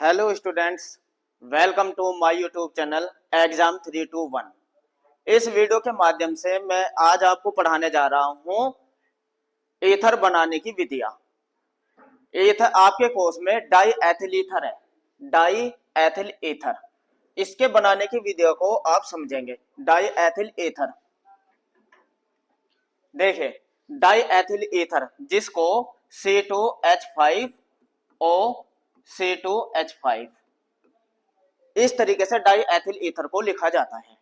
Hello students, welcome to my YouTube channel exam 321। इस video के माध्यम से मैं आज आपको पढ़ाने जा रहा हूं ईथर बनाने की विधियां। ईथर आपके कोर्स में डाई एथिल ईथर है, डाई एथिल ईथर। इसके बनाने की विधियों को आप समझेंगे। डाई एथिल ईथर, देखिए डाई एथिल ईथर जिसको C2H5O C2H5 इस तरीके से डाई एथिल ईथर को लिखा जाता है।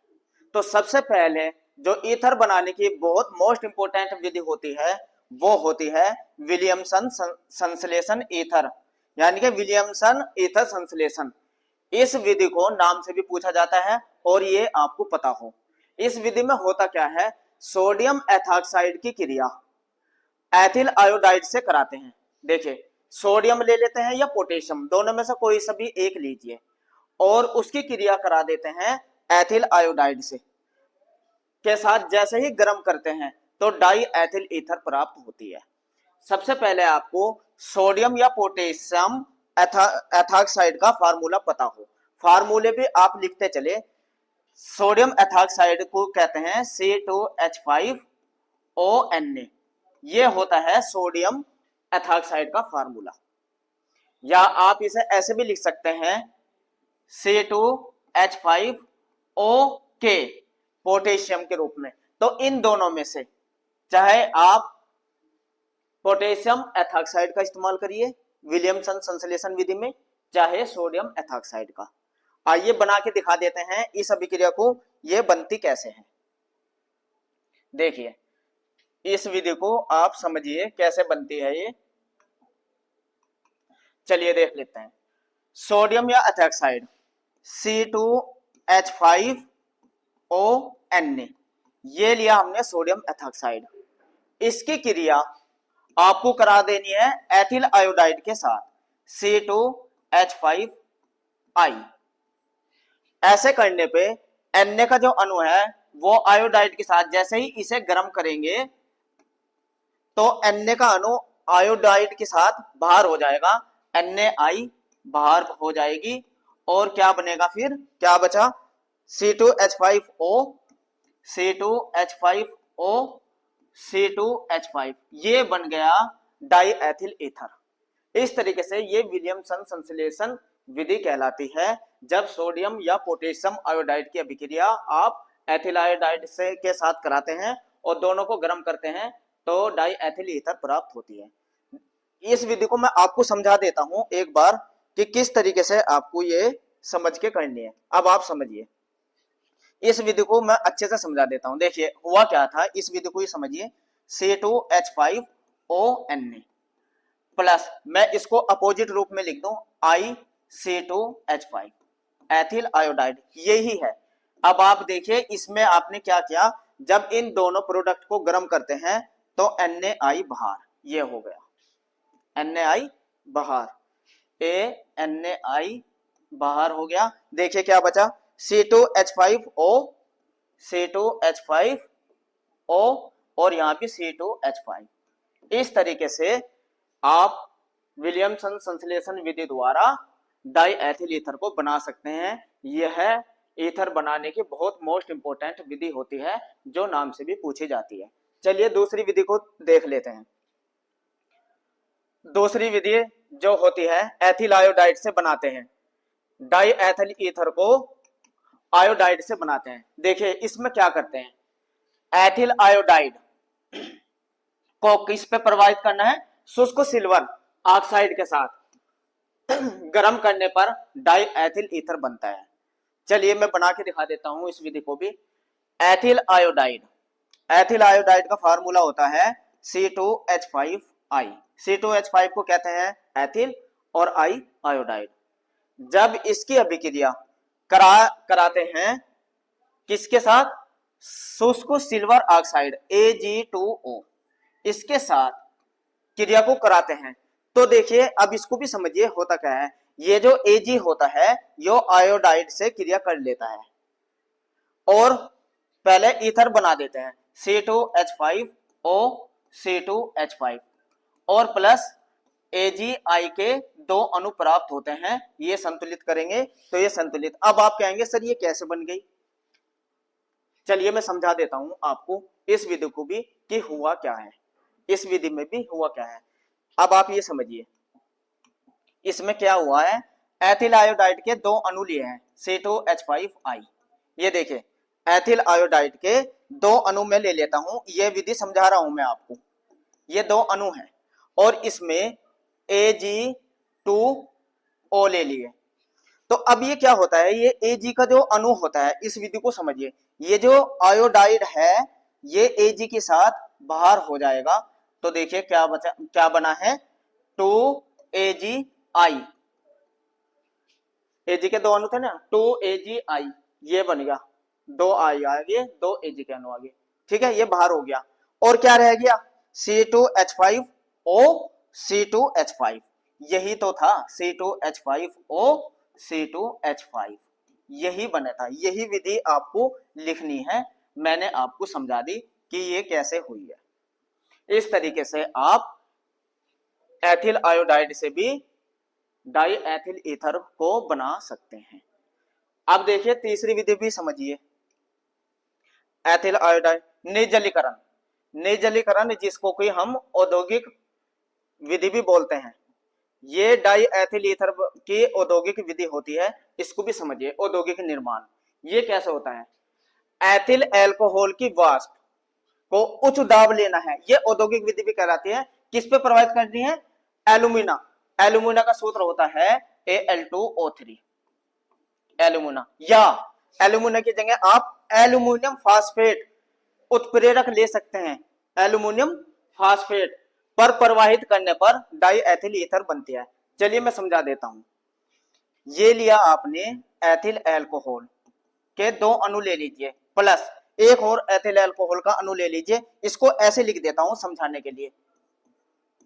तो सबसे पहले जो ईथर बनाने की बहुत मोस्ट इंपोर्टेंट विधि होती है वो होती है विलियमसन संश्लेषण ईथर, यानी कि विलियमसन ईथर संश्लेषण। इस विधि को नाम से भी पूछा जाता है और ये आपको पता हो। इस विधि में होता क्या है, सोडियम एथॉक्साइड की क्रिया एथिल आयोडाइड से कराते हैं। देखिए सोडियम ले लेते हैं या पोटेशियम, दोनों में से कोई सभी एक लीजिए और उसकी क्रिया करा देते हैं एथिल आयोडाइड से के साथ। जैसे ही गर्म करते हैं तो डाई एथिल ईथर प्राप्त होती है। सबसे पहले आपको सोडियम या पोटेशियम एथॉक्साइड का फार्मूला पता हो। फार्मूले भी आप लिखते चले। सोडियम एथॉक्साइड को कहते हैं C2H5ONa। ये होता है सोडियम एथॉक्साइड का फार्मूला। या आप इसे ऐसे भी लिख सकते हैं C2H5OK पोटेशियम के रूप में। तो इन दोनों में से चाहे आप पोटेशियम एथॉक्साइड का इस्तेमाल करिए विलियमसन संश्लेषण विधि में, चाहे सोडियम एथॉक्साइड का। आइए बना के दिखा देते हैं इस अभिक्रिया को, ये बनती कैसे है। देखिए इस विधि को आप समझिए कैसे बनती है ये। चलिए देख लेते हैं। सोडियम या एथॉक्साइड C2H5ONa, ये लिया हमने सोडियम एथॉक्साइड। इसकी क्रिया आपको करा देनी है एथिल आयोडाइड के साथ C2H5I। ऐसे करने पे Na का जो अणु है वो आयोडाइड के साथ जैसे ही इसे गर्म करेंगे तो Na का अणु आयोडाइड के साथ बाहर हो जाएगा, NaI बाहर हो जाएगी और क्या बनेगा, फिर क्या बचा C2H5O C2H5O C2H5, ये बन गया डाई एथिल ईथर। इस तरीके से ये विलियमसन संश्लेषण विधि कहलाती है। जब सोडियम या पोटेशियम आयोडाइड की अभिक्रिया आप एथिल आयोडाइड से के साथ कराते हैं और दोनों को गर्म करते हैं तो डाई एथिल ईथर प्राप्त होती है। इस विधि को मैं आपको समझा देता हूं एक बार कि किस तरीके से आपको ये समझ के करनी है। अब आप समझिए, इस विधि को मैं अच्छे से समझा देता हूं। देखिए हुआ क्या था, इस विधि को ही समझिए। C2H5ONa प्लस मैं इसको अपोजिट रूप में लिख दूं IC2H5 एथिल आयोडाइड, यही है। अब आप देखिए इसमें आपने क्या किया, जब इन दोनों प्रोडक्ट को गर्म करते हैं तो NaI बाहर, ये हो गया NaI बाहर, NaI बाहर हो गया। देखिए क्या बचा C2H5O C2H5O और यहां भी C2H5। इस तरीके से आप विलियमसन संश्लेषण विधि द्वारा डाई एथिल ईथर को बना सकते हैं। यह ईथर बनाने की बहुत मोस्ट इंपोर्टेंट विधि होती है जो नाम से भी पूछी जाती है। चलिए दूसरी विधि को देख लेते हैं। दूसरी विधि जो होती है एथिल आयोडाइड से बनाते हैं, डाई एथिल ईथर को आयोडाइड से बनाते हैं। देखिए इसमें क्या करते हैं, एथिल आयोडाइड को किस पे प्रवाहित करना है, शुष्क सिल्वर ऑक्साइड के साथ गर्म करने पर डाई एथिल ईथर बनता है। चलिए मैं बना के दिखा देता हूं इस विधि को भी। एथिल आयोडाइड, एथिल आयोडाइड का फार्मूला होता है C2H5I। C2H5 को कहते हैं एथिल और I आयोडाइड। जब इसकी अभिक्रिया कराते हैं किसके साथ, शुष्क सिल्वर ऑक्साइड Ag2O, इसके साथ क्रिया को कराते हैं तो देखिए अब इसको भी समझिए होता क्या है। ये जो Ag होता है यो आयोडाइड से क्रिया कर लेता है और पहले ईथर बना देते हैं C2H5O C2H5 और प्लस AgI के 2 अणु प्राप्त होते हैं, ये संतुलित करेंगे तो ये संतुलित। अब आप कहेंगे सर ये कैसे बन गई, चलिए मैं समझा देता हूं आपको इस विधि को भी कि हुआ क्या है, इस विधि में भी हुआ क्या है। अब आप ये समझिए इसमें क्या हुआ है, एथिल आयोडाइड के 2 अणु लिए हैं C2H5I। ये देखिए एथिल आयोडाइड के 2 अणु में ले लेता हूं, ये विधि समझा रहा हूं मैं आपको। ये 2 अणु हैं और इसमें Ag2O ले लिए। तो अब ये क्या होता है, ये Ag का जो अणु होता है, इस विधि को समझिए, ये जो आयोडाइड है ये Ag के साथ बाहर हो जाएगा। तो देखिए क्या बचा, क्या बना है 2AgI। Ag के 2 अणु थे ना, 2AgI ये बन गया, 2 I आ गए, 2 Ag के अणु आ गए, ठीक है, ये बाहर हो गया। और क्या रह गया C2H5O C2H5, यही तो था C2H5O C2H5, यही बना था। यही विधि आपको लिखनी है, मैंने आपको समझा दी कि ये कैसे हुई है। इस तरीके से आप एथिल आयोडाइड से भी डाई एथिल ईथर को बना सकते हैं। अब देखिए तीसरी विधि भी समझिए, एथिल आयोडाइड निर्जलीकरण। निर्जलीकरण जिसको कि हम औद्योगिक विधि भी बोलते हैं, ये डाई एथिल ईथर की औद्योगिक विधि होती है, इसको भी समझिए। औद्योगिक निर्माण ये कैसे होता है, एथिल एल्कोहल की वाष्प को उच्च दाब लेना है, ये औद्योगिक विधि भी कहलाती है। किस पे प्रभावित करनी है, एल्यूमिना। एल्यूमिना का सूत्र होता है Al2O3, एल्यूमिना, या एल्यूमिना की जगह आप एल्यूमिनियम फास्फेट उत्प्रेरक ले सकते हैं। एल्यूमिनियम फास्फेट पर प्रवाहित करने पर डाई एथिल ईथर बनती है। चलिए मैं समझा देता हूं। ये लिया आपने एथिल एल्कोहल के 2 अणु ले लीजिए, प्लस एक और एथिल एल्कोहल का अणु ले लीजिए। इसको ऐसे लिख देता हूं समझाने के लिए,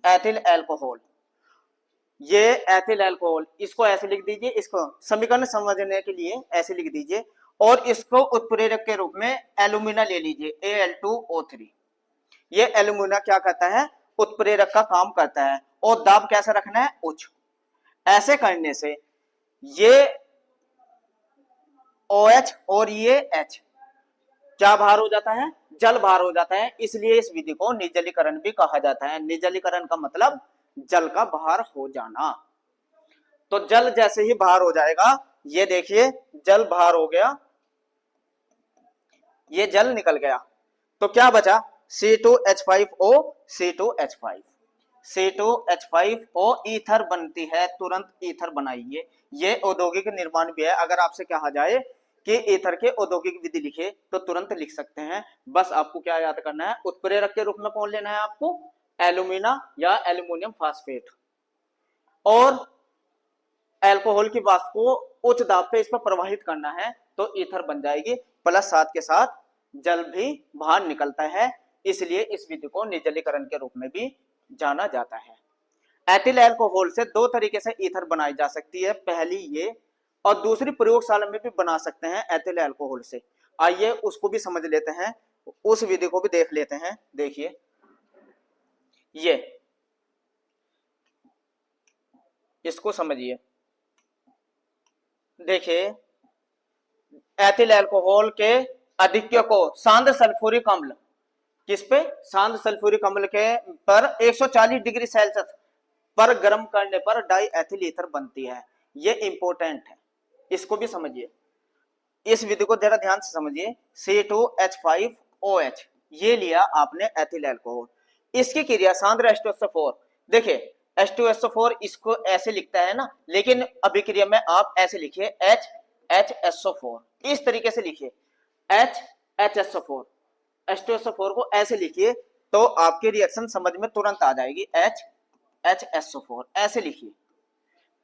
एथिल एल्कोहल, ये एथिल एल्कोहल, इसको ऐसे लिख दीजिए, इसको समीकरण समझने के लिए ऐसे लिख दीजिए। और इसको उत्प्रेरक के रूप में एल्यूमिना ले लीजिए Al2O3। ये एल्यूमिना क्या करता है, उत्प्रेरक का काम करता है। और दाब कैसे रखना है, उच्च। ऐसे करने से ये OH और ये H क्या बाहर हो जाता है, जल बाहर हो जाता है। इसलिए इस विधि को निर्जलीकरण भी कहा जाता है। निर्जलीकरण का मतलब जल का बाहर हो जाना। तो जल जैसे ही बाहर हो जाएगा, ये देखिए जल बाहर हो गया, ये जल निकल गया, तो क्या बचा C2H5O C2H5। C2H5O ईथर बनती है, तुरंत ईथर बनाइए। ये औद्योगिक निर्माण भी है। अगर आपसे कहा जाए कि ईथर के औद्योगिक विधि लिखे तो तुरंत लिख सकते हैं। बस आपको क्या याद करना है, उत्प्रेरक के रूप में कौन लेना है आपको, एल्यूमिना या एल्यूमिनियम फास्फेट। और एल्कोहल की वाष्प को उच्च दाब पे इस पर प्रवाहित करना है तो ईथर बन जाएगी। प्लस साथ के साथ जल भी बाहर निकलता है, इसलिए इस विधि को निर्जलीकरण के रूप में भी जाना जाता है। एथिल एल्कोहल से 2 तरीके से ईथर बनाई जा सकती है, पहली ये और दूसरी प्रयोगशाला में भी बना सकते हैं एथिल एल्कोहल से। आइए उसको भी समझ लेते हैं, उस विधि को भी देख लेते हैं। देखिए ये इसको समझिए, देखिए एथिल एल्कोहल के अधिक्य को सांद्र सल्फ्यूरिक अम्ल, किस पे, सांद्र सल्फ्यूरिक अम्ल के पर 140 डिग्री सेल्सियस पर गर्म करने पर डाई एथिल ईथर बनती है। ये इंपॉर्टेंट है, इसको भी समझिए। इस विधि को जरा ध्यान से समझिए। C2H5OH ये लिया आपने एथिल एल्कोहल, इसकी क्रिया सांद्र H2SO4। देखिए H2SO4 इसको ऐसे लिखता है ना, लेकिन अभिक्रिया में आप ऐसे लिखिए HHSO4, इस तरीके से लिखिए HHSO4। H2SO4 को ऐसे लिखिए तो आपकी रिएक्शन समझ में तुरंत आ जाएगी, HHSO4 ऐसे लिखिए।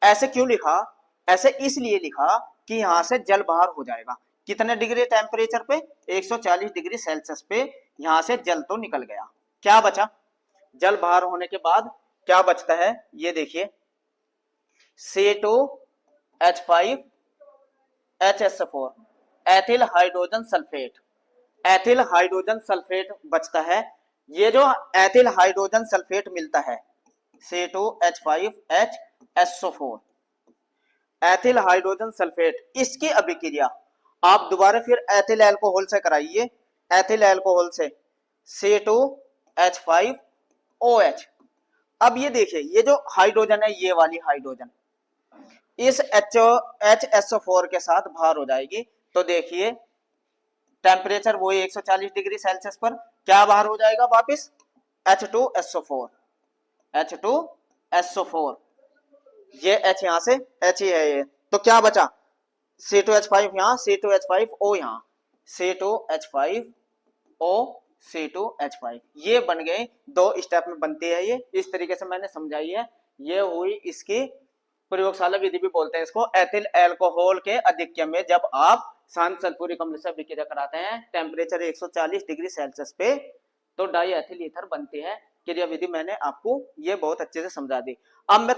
ऐसे क्यों लिखा, ऐसे इसलिए लिखा कि यहां से जल बाहर हो जाएगा। कितने डिग्री टेम्परेचर पे, 140 डिग्री सेल्सियस पे यहां से जल तो निकल गया। क्या बचा, जल बाहर होने के बाद क्या बचता है, ये देखिए C2H5HSO4 ethyl hydrogen sulphate, ethyl hydrogen sulphate बचता है। ये जो एथिल हाइड्रोजन सल्फेट मिलता है, C2H5HSO4 एथिल हाइड्रोजन सल्फेट। इसकी अभिक्रिया आप दोबारा फिर एथिल अल्कोहल से कराइए, एथिल अल्कोहल से C2H5OH। अब ये देखिए ये जो हाइड्रोजन है, ये वाली हाइड्रोजन इस HSO4 के साथ बाहर हो जाएगी। तो देखिए टेम्परेचर वही 140 डिग्री सेल्सियस पर क्या बाहर हो जाएगा वापस, H2SO4, H2SO4। ये H यहां से H ही है ये, तो क्या बचा C2H5 यहाँ, C2H5O यहाँ, C2H5O, C2H5। ये बन गए, दो स्टेप में बनती है ये, इस तरीके से मैंने समझाई है। ये हुई इसकी प्रयोगशाला विधि भी बोलते हैं इसको। एथिल अल्कोहल के अधिक्य में जब आप शांत सल्फ्यूरिक अम्ल से अभिक्रिया कराते हैं टेम्परेचर 140 डिग्री सेल्सियस पे, तो डाई एथिल ईथर बनती है। क्रिया विधि मैंने आपको ये बहुत अच्छे से समझा दी। अब मैं